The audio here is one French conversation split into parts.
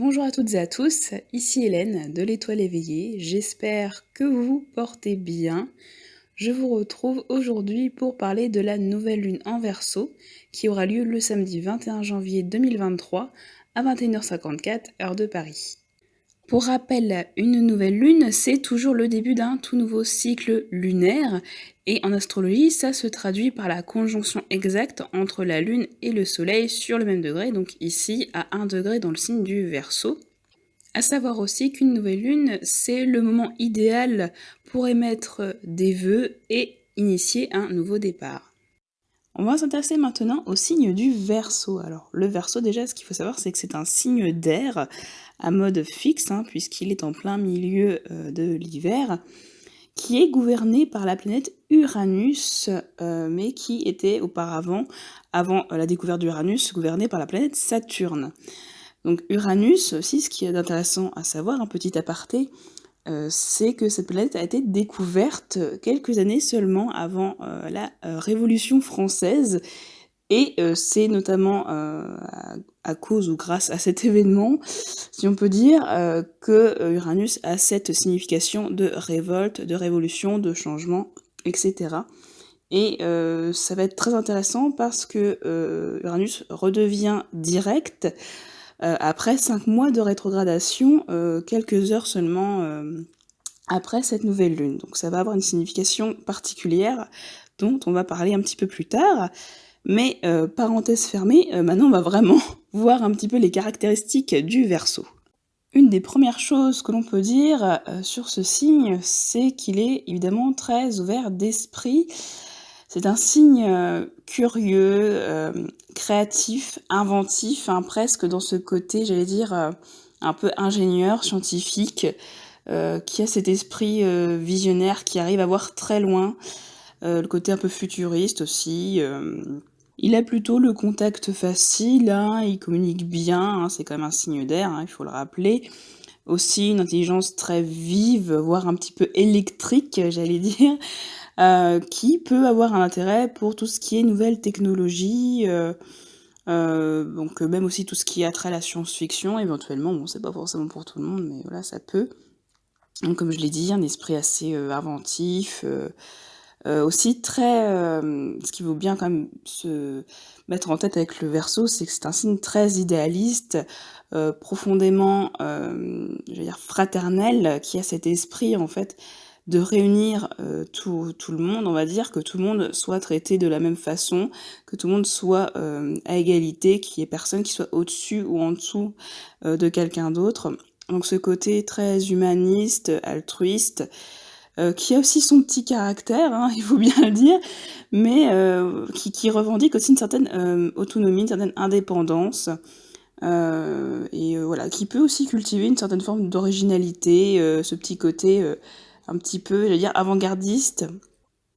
Bonjour à toutes et à tous, ici Hélène de l'Étoile éveillée, j'espère que vous vous portez bien. Je vous retrouve aujourd'hui pour parler de la nouvelle lune en Verseau qui aura lieu le samedi 21 janvier 2023 à 21h54 heure de Paris. Pour rappel, une nouvelle lune, c'est toujours le début d'un tout nouveau cycle lunaire, et en astrologie, ça se traduit par la conjonction exacte entre la lune et le soleil sur le même degré, donc ici à 1 degré dans le signe du Verseau. À savoir aussi qu'une nouvelle lune, c'est le moment idéal pour émettre des vœux et initier un nouveau départ. On va s'intéresser maintenant au signe du Verseau. Alors, le Verseau, déjà, ce qu'il faut savoir, c'est que c'est un signe d'air à mode fixe, puisqu'il est en plein milieu de l'hiver, qui est gouverné par la planète Uranus, mais qui était auparavant, avant la découverte d'Uranus, gouverné par la planète Saturne. Donc Uranus, aussi, ce qui est intéressant à savoir, un petit aparté, c'est que cette planète a été découverte quelques années seulement avant la Révolution française, et c'est notamment à cause ou grâce à cet événement, si on peut dire, que Uranus a cette signification de révolte, de révolution, de changement, etc. Et ça va être très intéressant parce que Uranus redevient direct après 5 mois de rétrogradation, quelques heures seulement après cette nouvelle lune. Donc ça va avoir une signification particulière dont on va parler un petit peu plus tard. Mais parenthèse fermée, maintenant on va vraiment voir un petit peu les caractéristiques du Verseau. Une des premières choses que l'on peut dire sur ce signe, c'est qu'il est évidemment très ouvert d'esprit. C'est un signe curieux, créatif, inventif, presque dans ce côté, j'allais dire, un peu ingénieur, scientifique, qui a cet esprit visionnaire qui arrive à voir très loin, le côté un peu futuriste aussi. Il a plutôt le contact facile, il communique bien, c'est quand même un signe d'air, il faut le rappeler. Aussi une intelligence très vive, voire un petit peu électrique, j'allais dire, qui peut avoir un intérêt pour tout ce qui est nouvelles technologies, donc même aussi tout ce qui a trait à la science-fiction, éventuellement, bon c'est pas forcément pour tout le monde, mais voilà, ça peut. Donc comme je l'ai dit, un esprit assez inventif, aussi très... ce qui vaut bien quand même se mettre en tête avec le Verseau, c'est que c'est un signe très idéaliste, profondément, j'allais dire fraternel, qui a cet esprit en fait de réunir tout le monde, on va dire, que tout le monde soit traité de la même façon, que tout le monde soit à égalité, qu'il n'y ait personne qui soit au-dessus ou en dessous de quelqu'un d'autre. Donc ce côté très humaniste, altruiste, qui a aussi son petit caractère, il faut bien le dire, mais qui revendique aussi une certaine autonomie, une certaine indépendance, et voilà, qui peut aussi cultiver une certaine forme d'originalité, ce petit côté un petit peu, j'allais dire, avant-gardiste,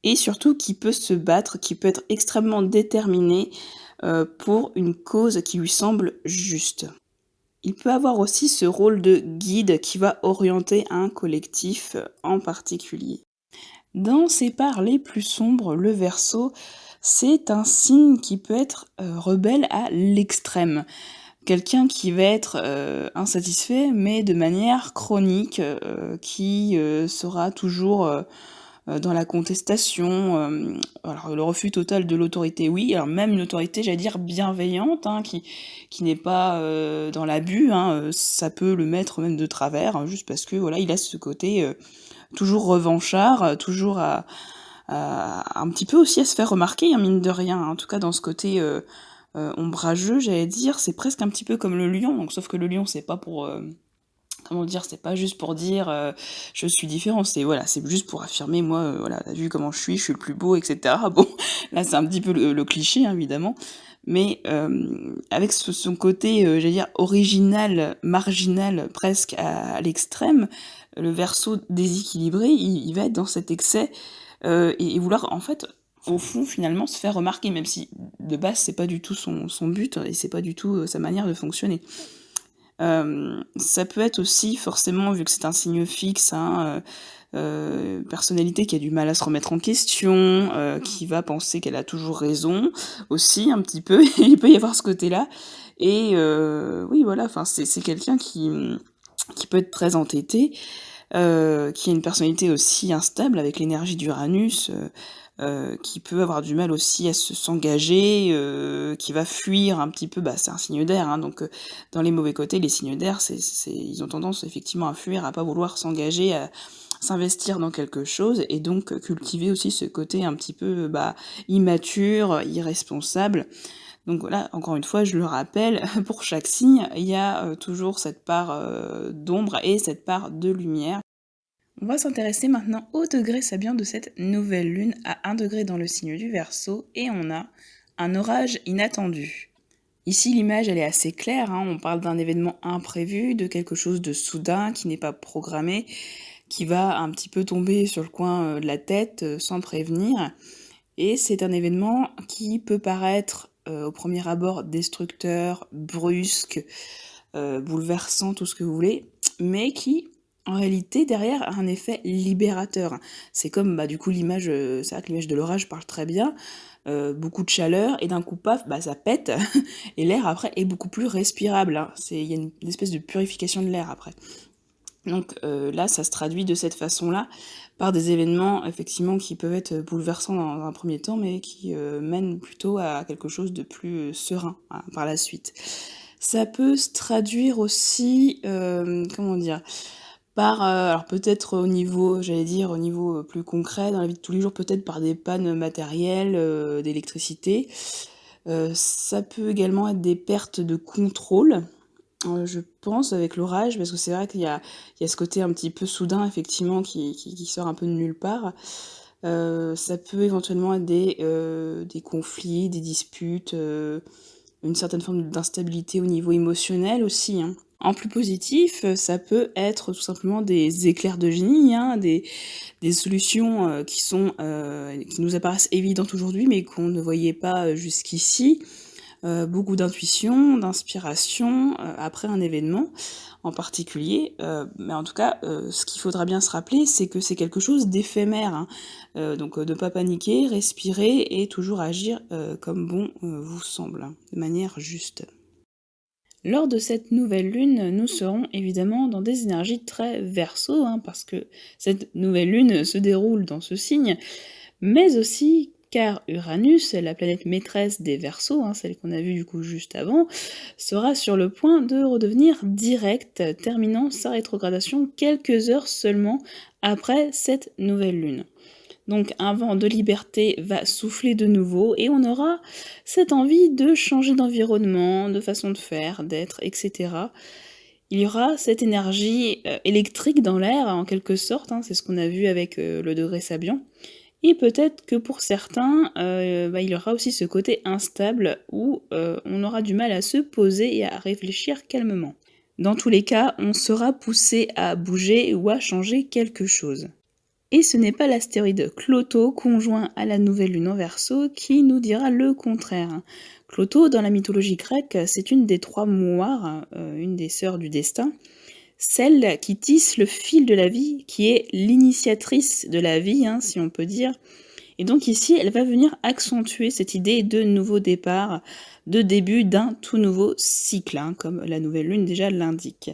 et surtout qui peut se battre, qui peut être extrêmement déterminé pour une cause qui lui semble juste. Il peut avoir aussi ce rôle de guide qui va orienter un collectif en particulier. Dans ses parts les plus sombres, le Verseau, c'est un signe qui peut être rebelle à l'extrême. Quelqu'un qui va être insatisfait, mais de manière chronique, qui sera toujours dans la contestation, alors le refus total de l'autorité, oui, alors même une autorité, j'allais dire, bienveillante, qui n'est pas dans l'abus, ça peut le mettre même de travers, juste parce que, voilà, il a ce côté toujours revanchard, toujours un petit peu aussi à se faire remarquer, mine de rien, en tout cas dans ce côté ombrageux, j'allais dire, c'est presque un petit peu comme le lion, donc sauf que le lion, c'est pas pour... comment dire, c'est pas juste pour dire je suis différent, c'est voilà, c'est juste pour affirmer moi, voilà, t'as vu comment je suis le plus beau, etc. Bon, là c'est un petit peu le cliché, évidemment, mais avec son côté, j'allais dire, original, marginal, presque à l'extrême, le Verseau déséquilibré, il va être dans cet excès, et vouloir, en fait, au fond, finalement, se faire remarquer, même si, de base, c'est pas du tout son but, et c'est pas du tout sa manière de fonctionner. Ça peut être aussi forcément, vu que c'est un signe fixe, hein, personnalité qui a du mal à se remettre en question, qui va penser qu'elle a toujours raison aussi un petit peu, il peut y avoir ce côté-là et oui voilà, enfin c'est quelqu'un qui peut être très entêté, qui a une personnalité aussi instable avec l'énergie d'Uranus, qui peut avoir du mal aussi à s'engager, qui va fuir un petit peu, bah, c'est un signe d'air, hein, donc dans les mauvais côtés, les signes d'air, ils ont tendance effectivement à fuir, à pas vouloir s'engager, à s'investir dans quelque chose et donc cultiver aussi ce côté un petit peu, bah, immature, irresponsable. Donc voilà, encore une fois, je le rappelle, pour chaque signe, il y a, toujours cette part, d'ombre et cette part de lumière. On va s'intéresser maintenant au degré sabian de cette nouvelle lune à 1 degré dans le signe du Verseau et on a un orage inattendu. Ici, l'image, elle est assez claire, hein, on parle d'un événement imprévu, de quelque chose de soudain qui n'est pas programmé, qui va un petit peu tomber sur le coin de la tête sans prévenir. Et c'est un événement qui peut paraître au premier abord destructeur, brusque, bouleversant, tout ce que vous voulez, mais qui, en réalité, derrière, a un effet libérateur. C'est comme, bah, du coup, l'image, c'est vrai que l'image de l'orage parle très bien, beaucoup de chaleur, et d'un coup, paf, bah, ça pète, et l'air, après, est beaucoup plus respirable, hein. Il y a une espèce de purification de l'air, après. Donc là, ça se traduit de cette façon-là, par des événements, effectivement, qui peuvent être bouleversants dans un premier temps, mais qui mènent plutôt à quelque chose de plus serein, hein, par la suite. Ça peut se traduire aussi, comment dire? Par, alors peut-être au niveau, j'allais dire, au niveau, plus concret dans la vie de tous les jours, peut-être par des pannes matérielles, d'électricité. Ça peut également être des pertes de contrôle, je pense avec l'orage, parce que c'est vrai qu'il y a ce côté un petit peu soudain effectivement qui sort un peu de nulle part. Ça peut éventuellement être des conflits, des disputes, une certaine forme d'instabilité au niveau émotionnel aussi, hein. En plus positif, ça peut être tout simplement des éclairs de génie, hein, des solutions, qui nous apparaissent évidentes aujourd'hui, mais qu'on ne voyait pas, jusqu'ici. Beaucoup d'intuition, d'inspiration, après un événement en particulier, mais en tout cas, ce qu'il faudra bien se rappeler, c'est que c'est quelque chose d'éphémère, hein. Donc de pas paniquer, respirer et toujours agir, comme bon, vous semble, hein, de manière juste. Lors de cette nouvelle lune, nous serons évidemment dans des énergies très Verseau, hein, parce que cette nouvelle lune se déroule dans ce signe, mais aussi car Uranus, la planète maîtresse des Verseaux, hein, celle qu'on a vue du coup juste avant, sera sur le point de redevenir directe, terminant sa rétrogradation quelques heures seulement après cette nouvelle lune. Donc un vent de liberté va souffler de nouveau et on aura cette envie de changer d'environnement, de façon de faire, d'être, etc. Il y aura cette énergie électrique dans l'air, en quelque sorte, hein, c'est ce qu'on a vu avec le degré Sabian. Et peut-être que pour certains, il y aura aussi ce côté instable où on aura du mal à se poser et à réfléchir calmement. Dans tous les cas, on sera poussé à bouger ou à changer quelque chose. Et ce n'est pas l'astéroïde Cloto, conjoint à la nouvelle lune en Verseau, qui nous dira le contraire. Cloto, dans la mythologie grecque, c'est une des 3 moires, une des sœurs du destin, celle qui tisse le fil de la vie, qui est l'initiatrice de la vie, hein, si on peut dire. Et donc ici, elle va venir accentuer cette idée de nouveau départ, de début d'un tout nouveau cycle, hein, comme la nouvelle lune déjà l'indique.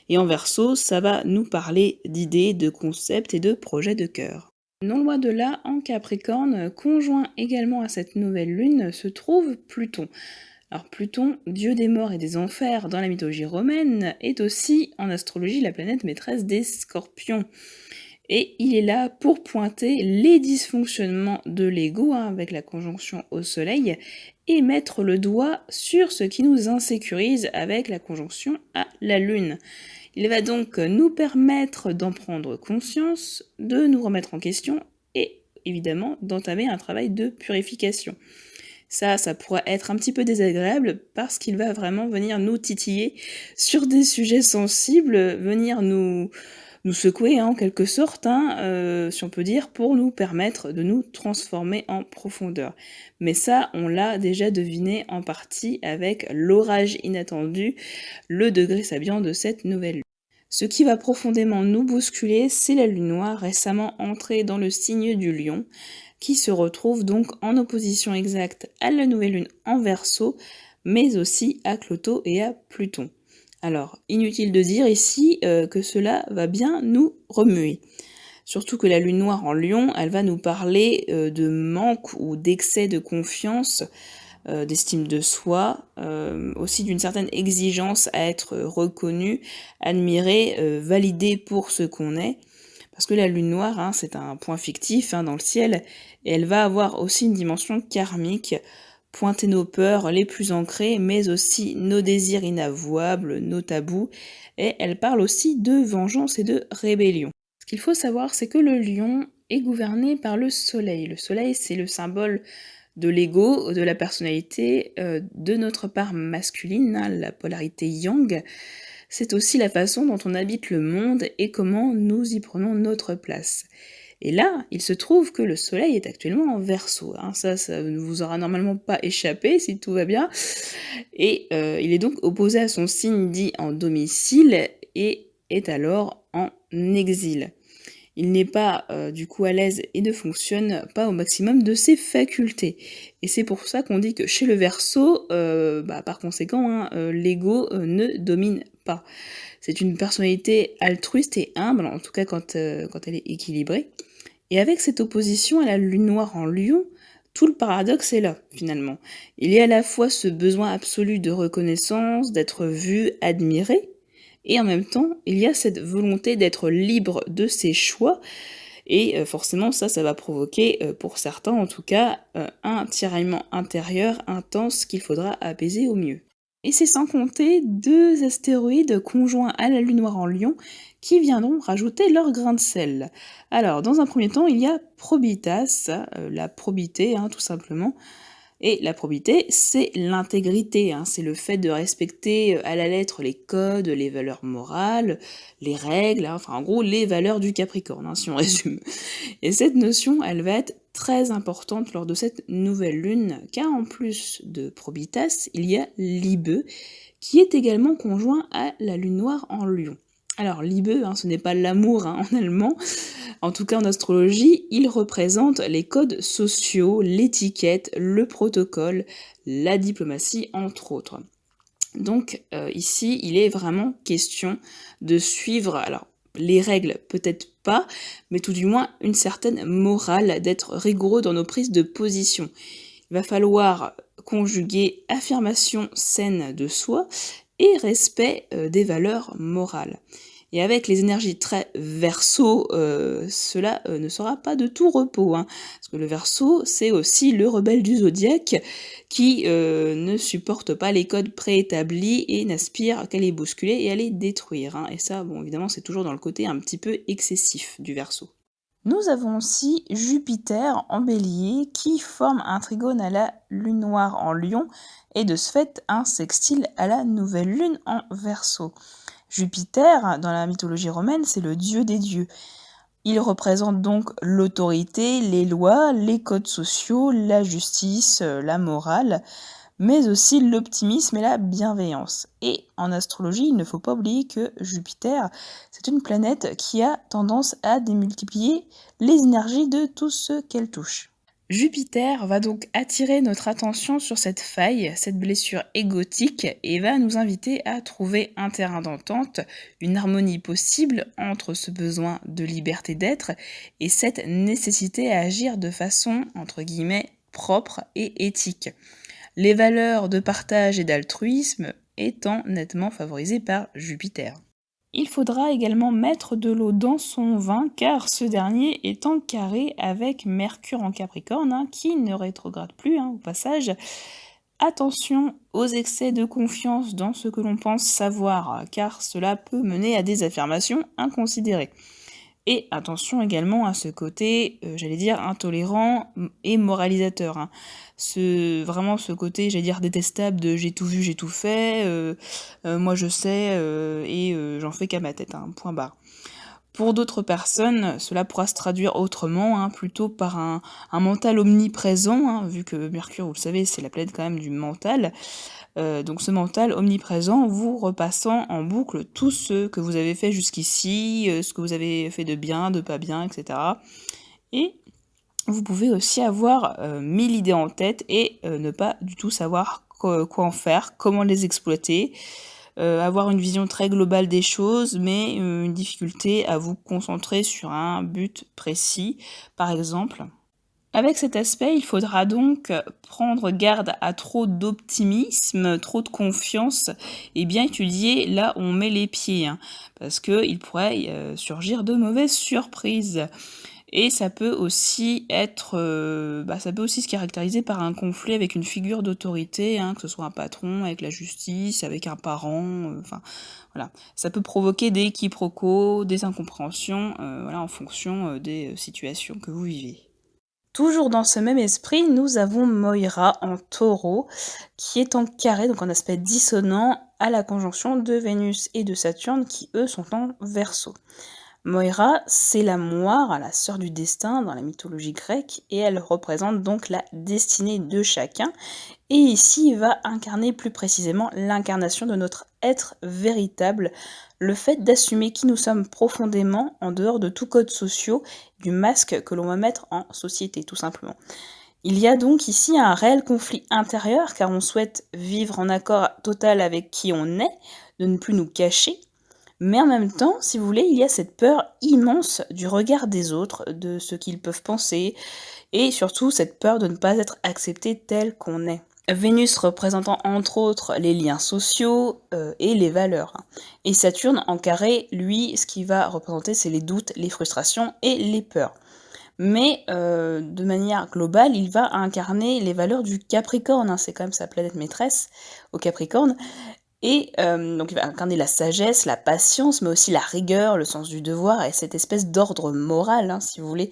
Et en Verseau, ça va nous parler d'idées, de concepts et de projets de cœur. Non loin de là, en Capricorne, conjoint également à cette nouvelle lune, se trouve Pluton. Alors Pluton, dieu des morts et des enfers dans la mythologie romaine, est aussi en astrologie la planète maîtresse des Scorpions. Et il est là pour pointer les dysfonctionnements de l'ego, hein, avec la conjonction au soleil, et mettre le doigt sur ce qui nous insécurise avec la conjonction à la lune. Il va donc nous permettre d'en prendre conscience, de nous remettre en question, et évidemment d'entamer un travail de purification. Ça pourrait être un petit peu désagréable parce qu'il va vraiment venir nous titiller sur des sujets sensibles, venir nous nous secouer en quelque sorte, si on peut dire, pour nous permettre de nous transformer en profondeur. Mais ça, on l'a déjà deviné en partie avec l'orage inattendu, le degré sabiant de cette nouvelle lune. Ce qui va profondément nous bousculer, c'est la lune noire récemment entrée dans le signe du lion, qui se retrouve donc en opposition exacte à la nouvelle lune en Verseau, mais aussi à Cloto et à Pluton. Alors, inutile de dire ici que cela va bien nous remuer. Surtout que la lune noire en Lion, elle va nous parler de manque ou d'excès de confiance, d'estime de soi, aussi d'une certaine exigence à être reconnu, admiré, validé pour ce qu'on est. Parce que la lune noire, c'est un point fictif dans le ciel, et elle va avoir aussi une dimension karmique, pointer nos peurs les plus ancrées, mais aussi nos désirs inavouables, nos tabous, et elle parle aussi de vengeance et de rébellion. Ce qu'il faut savoir, c'est que le lion est gouverné par le soleil. Le soleil, c'est le symbole de l'ego, de la personnalité, de notre part masculine, la polarité yang. C'est aussi la façon dont on habite le monde et comment nous y prenons notre place. Et là, il se trouve que le soleil est actuellement en Verseau. Ça ne vous aura normalement pas échappé si tout va bien. Et il est donc opposé à son signe dit en domicile et est alors en exil. Il n'est pas du coup à l'aise et ne fonctionne pas au maximum de ses facultés. Et c'est pour ça qu'on dit que chez le Verseau, par conséquent, l'ego ne domine pas. C'est une personnalité altruiste et humble, en tout cas quand elle est équilibrée. Et avec cette opposition à la lune noire en Lion, tout le paradoxe est là, finalement. Il y a à la fois ce besoin absolu de reconnaissance, d'être vu, admiré, et en même temps, il y a cette volonté d'être libre de ses choix, et forcément ça va provoquer, pour certains en tout cas, un tiraillement intérieur intense qu'il faudra apaiser au mieux. Et c'est sans compter 2 astéroïdes conjoints à la lune noire en Lion qui viendront rajouter leur grain de sel. Alors, dans un premier temps, il y a Probitas, la probité, tout simplement. Et la probité, c'est l'intégrité, c'est le fait de respecter à la lettre les codes, les valeurs morales, les règles, enfin en gros les valeurs du Capricorne, si on résume. Et cette notion, elle va être très importante lors de cette nouvelle lune, car en plus de Probitas, il y a Liebe, qui est également conjoint à la lune noire en Lion. Alors Liebe, ce n'est pas l'amour en allemand, en tout cas en astrologie, il représente les codes sociaux, l'étiquette, le protocole, la diplomatie, entre autres. Donc ici, il est vraiment question de suivre, alors les règles peut-être pas, mais tout du moins une certaine morale, d'être rigoureux dans nos prises de position. Il va falloir conjuguer affirmation saine de soi et respect des valeurs morales. Et avec les énergies très Verseau, cela ne sera pas de tout repos, parce que le Verseau, c'est aussi le rebelle du zodiaque qui ne supporte pas les codes préétablis et n'aspire qu'à les bousculer et à les détruire. Et ça, bon, évidemment, c'est toujours dans le côté un petit peu excessif du Verseau. Nous avons aussi Jupiter en Bélier qui forme un trigone à la lune noire en Lion et de ce fait un sextile à la nouvelle lune en Verseau. Jupiter, dans la mythologie romaine, c'est le dieu des dieux. Il représente donc l'autorité, les lois, les codes sociaux, la justice, la morale, mais aussi l'optimisme et la bienveillance. Et en astrologie, il ne faut pas oublier que Jupiter, c'est une planète qui a tendance à démultiplier les énergies de tout ce qu'elle touche. Jupiter va donc attirer notre attention sur cette faille, cette blessure égotique, et va nous inviter à trouver un terrain d'entente, une harmonie possible entre ce besoin de liberté d'être et cette nécessité à agir de façon, entre guillemets, propre et éthique. Les valeurs de partage et d'altruisme étant nettement favorisées par Jupiter. Il faudra également mettre de l'eau dans son vin car ce dernier est en carré avec Mercure en Capricorne qui ne rétrograde plus au passage. Attention aux excès de confiance dans ce que l'on pense savoir car cela peut mener à des affirmations inconsidérées. Et attention également à ce côté, intolérant et moralisateur. Vraiment ce côté, détestable de j'ai tout vu, j'ai tout fait, moi je sais, et j'en fais qu'à ma tête, point barre. Pour d'autres personnes, cela pourra se traduire autrement, hein, plutôt par un mental omniprésent, hein, vu que Mercure, vous le savez, c'est la planète quand même du mental. Donc ce mental omniprésent, vous repassant en boucle tout ce que vous avez fait jusqu'ici, ce que vous avez fait de bien, de pas bien, etc. Et vous pouvez aussi avoir 1000 idées en tête et ne pas du tout savoir quoi en faire, comment les exploiter, avoir une vision très globale des choses, mais une difficulté à vous concentrer sur un but précis, par exemple. Avec cet aspect, il faudra donc prendre garde à trop d'optimisme, trop de confiance et bien étudier là où on met les pieds, hein, parce qu'il pourrait surgir de mauvaises surprises. Et ça peut aussi être, ça peut aussi se caractériser par un conflit avec une figure d'autorité, hein, que ce soit un patron, avec la justice, avec un parent, enfin voilà. Ça peut provoquer des quiproquos, des incompréhensions, voilà, en fonction des situations que vous vivez. Toujours dans ce même esprit, nous avons Moira en Taureau, qui est en carré, donc en aspect dissonant, à la conjonction de Vénus et de Saturne, qui eux sont en Verseau. Moira, c'est la moire, la sœur du destin dans la mythologie grecque, et elle représente donc la destinée de chacun. Et ici, il va incarner plus précisément l'incarnation de notre être véritable, le fait d'assumer qui nous sommes profondément en dehors de tout code social, du masque que l'on va mettre en société, tout simplement. Il y a donc ici un réel conflit intérieur, car on souhaite vivre en accord total avec qui on est, de ne plus nous cacher, mais en même temps, si vous voulez, il y a cette peur immense du regard des autres, de ce qu'ils peuvent penser, et surtout cette peur de ne pas être accepté tel qu'on est. Vénus représentant entre autres les liens sociaux et les valeurs. Et Saturne en carré, lui, ce qu'il va représenter, c'est les doutes, les frustrations et les peurs. Mais de manière globale, il va incarner les valeurs du Capricorne, hein, c'est quand même sa planète maîtresse au Capricorne. Et donc il va incarner la sagesse, la patience, mais aussi la rigueur, le sens du devoir et cette espèce d'ordre moral, hein, si vous voulez.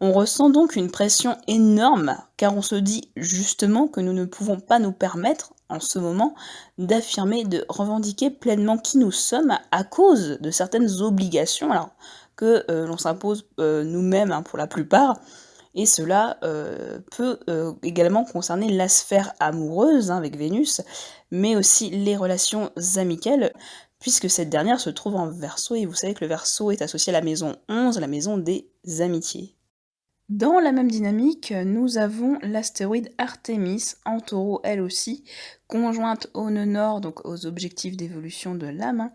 On ressent donc une pression énorme, car on se dit justement que nous ne pouvons pas nous permettre, en ce moment, d'affirmer, de revendiquer pleinement qui nous sommes à cause de certaines obligations, alors que l'on s'impose nous-mêmes, hein, pour la plupart. Et cela peut également concerner la sphère amoureuse, hein, avec Vénus, mais aussi les relations amicales, puisque cette dernière se trouve en Verseau, et vous savez que le Verseau est associé à la maison 11, la maison des amitiés. Dans la même dynamique, nous avons l'astéroïde Artémis, en Taureau elle aussi, conjointe au nœud nord, donc aux objectifs d'évolution de l'âme, hein,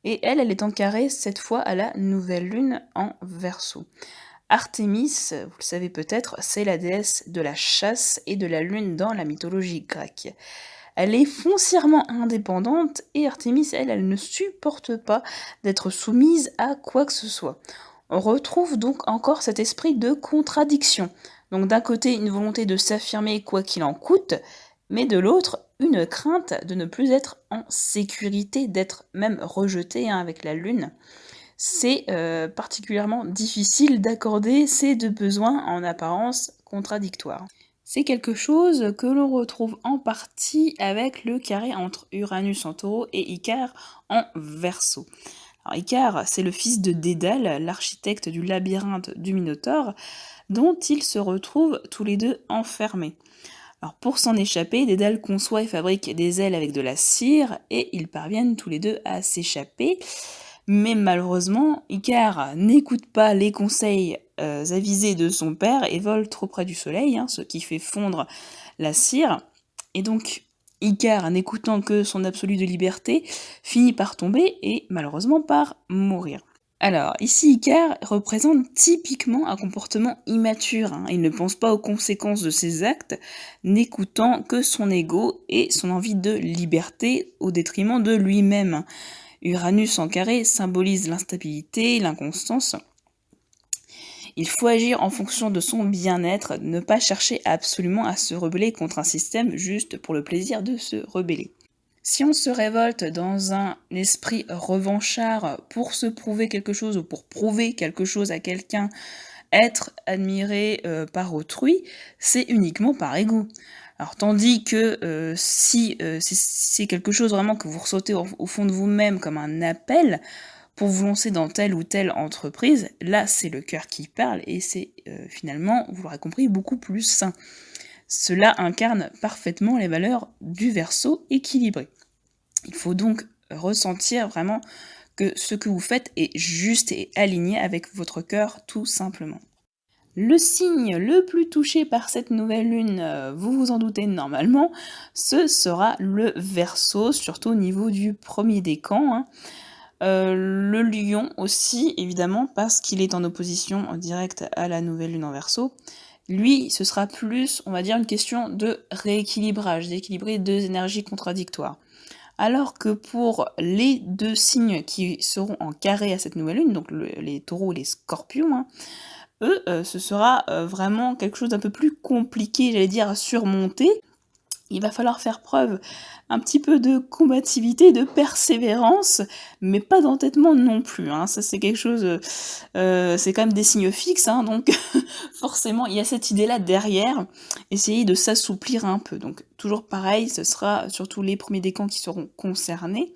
et elle est en carré cette fois à la nouvelle lune en Verseau. Artémis, vous le savez peut-être, c'est la déesse de la chasse et de la lune dans la mythologie grecque. Elle est foncièrement indépendante et Artémis, elle ne supporte pas d'être soumise à quoi que ce soit. On retrouve donc encore cet esprit de contradiction. Donc d'un côté, une volonté de s'affirmer quoi qu'il en coûte, mais de l'autre, une crainte de ne plus être en sécurité, d'être même rejetée, hein, avec la lune. C'est particulièrement difficile d'accorder ces deux besoins en apparence contradictoires. C'est quelque chose que l'on retrouve en partie avec le carré entre Uranus en Taureau et Icare en Verseau. Alors Icare, c'est le fils de Dédale, l'architecte du labyrinthe du Minotaure, dont ils se retrouvent tous les deux enfermés. Alors pour s'en échapper, Dédale conçoit et fabrique des ailes avec de la cire, et ils parviennent tous les deux à s'échapper. Mais malheureusement, Icare n'écoute pas les conseils avisés de son père et vole trop près du soleil, hein, ce qui fait fondre la cire. Et donc, Icare, n'écoutant que son absolu de liberté, finit par tomber et malheureusement par mourir. Alors, ici, Icare représente typiquement un comportement immature, hein. Il ne pense pas aux conséquences de ses actes, n'écoutant que son ego et son envie de liberté au détriment de lui-même. Uranus en carré symbolise l'instabilité, l'inconstance. Il faut agir en fonction de son bien-être, ne pas chercher absolument à se rebeller contre un système juste pour le plaisir de se rebeller. Si on se révolte dans un esprit revanchard pour se prouver quelque chose ou pour prouver quelque chose à quelqu'un, être admiré par autrui, c'est uniquement par ego. Alors tandis que si c'est quelque chose vraiment que vous ressentez au fond de vous-même comme un appel, pour vous lancer dans telle ou telle entreprise, là c'est le cœur qui parle et c'est finalement, vous l'aurez compris, beaucoup plus sain. Cela incarne parfaitement les valeurs du Verseau équilibré. Il faut donc ressentir vraiment que ce que vous faites est juste et aligné avec votre cœur tout simplement. Le signe le plus touché par cette nouvelle lune, vous vous en doutez normalement, ce sera le Verseau, surtout au niveau du premier décan, hein. Le Lion aussi, évidemment, parce qu'il est en opposition directe à la nouvelle lune en Verseau. Lui, ce sera plus, on va dire, une question de rééquilibrage, d'équilibrer deux énergies contradictoires. Alors que pour les deux signes qui seront en carré à cette nouvelle lune, donc les taureaux et les scorpions, hein, eux, ce sera vraiment quelque chose d'un peu plus compliqué, j'allais dire, à surmonter. Il va falloir faire preuve un petit peu de combativité, de persévérance, mais pas d'entêtement non plus, hein. Ça c'est quelque chose, c'est quand même des signes fixes, hein, donc forcément il y a cette idée-là derrière, essayer de s'assouplir un peu. Donc toujours pareil, ce sera surtout les premiers décans qui seront concernés.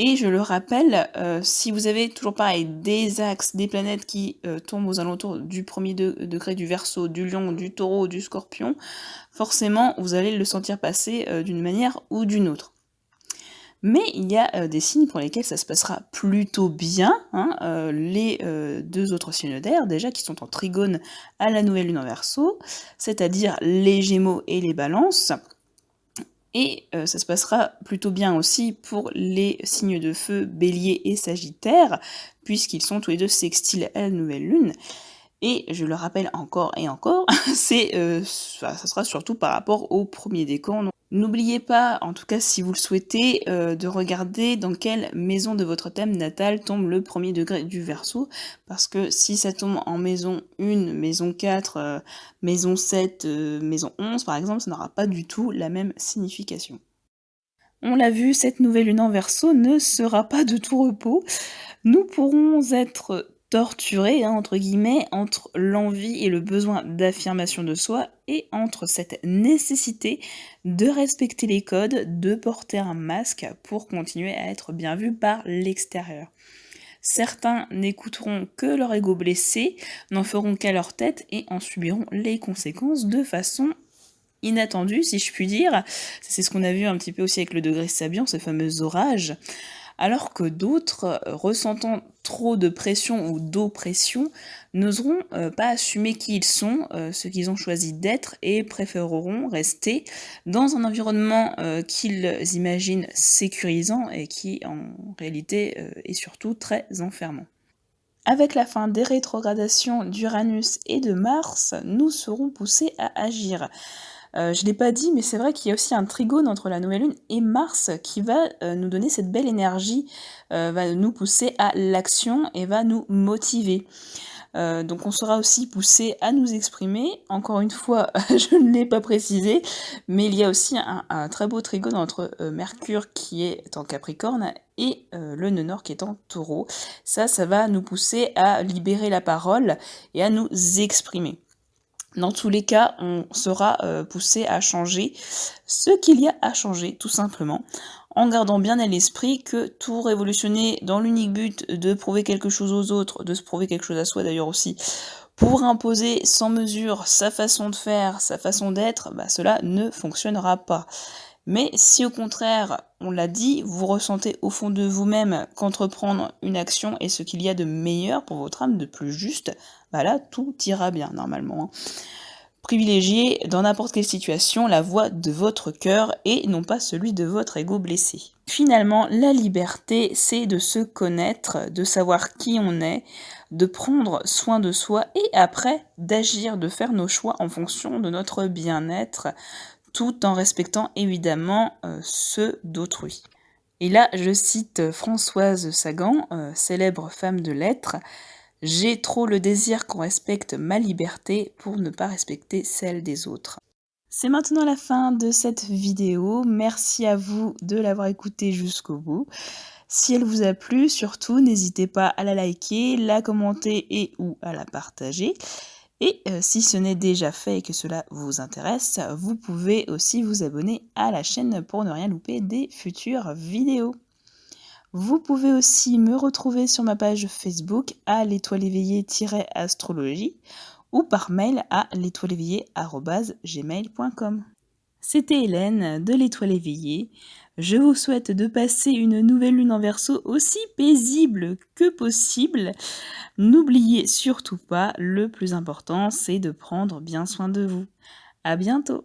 Et je le rappelle, si vous avez toujours pareil des axes, des planètes qui tombent aux alentours du premier degré du Verseau, du Lion, du Taureau, du Scorpion, forcément vous allez le sentir passer d'une manière ou d'une autre. Mais il y a des signes pour lesquels ça se passera plutôt bien, hein, les deux autres signes d'air, déjà qui sont en trigone à la nouvelle lune en Verseau, c'est-à-dire les Gémeaux et les Balances. Et ça se passera plutôt bien aussi pour les signes de feu Bélier et Sagittaire, puisqu'ils sont tous les deux sextiles à la nouvelle lune. Et je le rappelle encore et encore, ça sera surtout par rapport au premier décan. Donc, n'oubliez pas, en tout cas si vous le souhaitez, de regarder dans quelle maison de votre thème natal tombe le premier degré du Verseau, parce que si ça tombe en maison 1, maison 4, maison 7, maison 11 par exemple, ça n'aura pas du tout la même signification. On l'a vu, cette nouvelle lune en Verseau ne sera pas de tout repos. Nous pourrons être torturés, hein, entre guillemets, entre l'envie et le besoin d'affirmation de soi et entre cette nécessité de respecter les codes, de porter un masque pour continuer à être bien vu par l'extérieur. Certains n'écouteront que leur ego blessé, n'en feront qu'à leur tête et en subiront les conséquences de façon inattendue, si je puis dire. C'est ce qu'on a vu un petit peu aussi avec le degré Sabian, ce fameux orage. Alors que d'autres, ressentant trop de pression ou d'oppression, n'oseront pas assumer qui ils sont, ce qu'ils ont choisi d'être, et préféreront rester dans un environnement qu'ils imaginent sécurisant et qui en réalité est surtout très enfermant. Avec la fin des rétrogradations d'Uranus et de Mars, nous serons poussés à agir. Je l'ai pas dit, mais c'est vrai qu'il y a aussi un trigone entre la nouvelle lune et Mars qui va nous donner cette belle énergie, va nous pousser à l'action et va nous motiver. Donc on sera aussi poussé à nous exprimer. Encore une fois, je ne l'ai pas précisé, mais il y a aussi un très beau trigone entre Mercure qui est en Capricorne et le nœud nord qui est en Taureau. Ça va nous pousser à libérer la parole et à nous exprimer. Dans tous les cas, on sera poussé à changer ce qu'il y a à changer, tout simplement, en gardant bien à l'esprit que tout révolutionner dans l'unique but de prouver quelque chose aux autres, de se prouver quelque chose à soi d'ailleurs aussi, pour imposer sans mesure sa façon de faire, sa façon d'être, cela ne fonctionnera pas. Mais si au contraire, on l'a dit, vous ressentez au fond de vous-même qu'entreprendre une action est ce qu'il y a de meilleur pour votre âme, de plus juste, là tout ira bien normalement, hein. Privilégiez dans n'importe quelle situation la voix de votre cœur et non pas celui de votre ego blessé. Finalement, la liberté, c'est de se connaître, de savoir qui on est, de prendre soin de soi et après d'agir, de faire nos choix en fonction de notre bien-être, tout en respectant évidemment ceux d'autrui. Et là, je cite Françoise Sagan, célèbre femme de lettres: « J'ai trop le désir qu'on respecte ma liberté pour ne pas respecter celle des autres. » C'est maintenant la fin de cette vidéo. Merci à vous de l'avoir écoutée jusqu'au bout. Si elle vous a plu, surtout, n'hésitez pas à la liker, la commenter et ou à la partager. Et si ce n'est déjà fait et que cela vous intéresse, vous pouvez aussi vous abonner à la chaîne pour ne rien louper des futures vidéos. Vous pouvez aussi me retrouver sur ma page Facebook à l'étoile éveillée-astrologie ou par mail à l'étoileéveillée@gmail.com. C'était Hélène de l'Étoile éveillée. Je vous souhaite de passer une nouvelle lune en Verseau aussi paisible que possible. N'oubliez surtout pas, le plus important, c'est de prendre bien soin de vous. À bientôt!